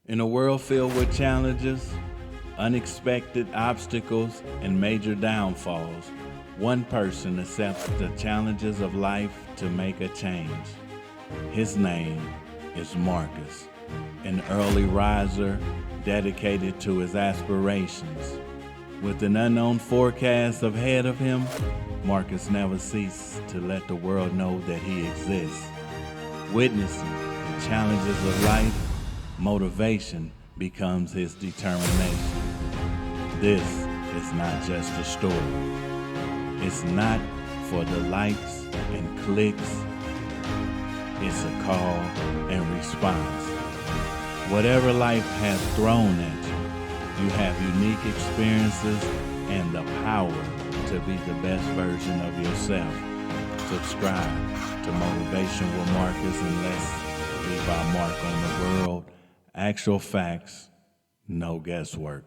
In a world filled with challenges, unexpected obstacles, and major downfalls, one person accepts the challenges of life to make a change. His name is Marcus, an early riser dedicated to his aspirations. With an unknown forecast ahead of him, Marcus never ceases to let the world know that he exists. Witnessing the challenges of life, motivation becomes his determination. This is not just a story. It's not for the likes and clicks. It's a call and response. Whatever life has thrown at you, you have unique experiences and the power to be the best version of yourself. Subscribe to Motivation with Marcus and let's leave our mark on the world. Actual facts, no guesswork.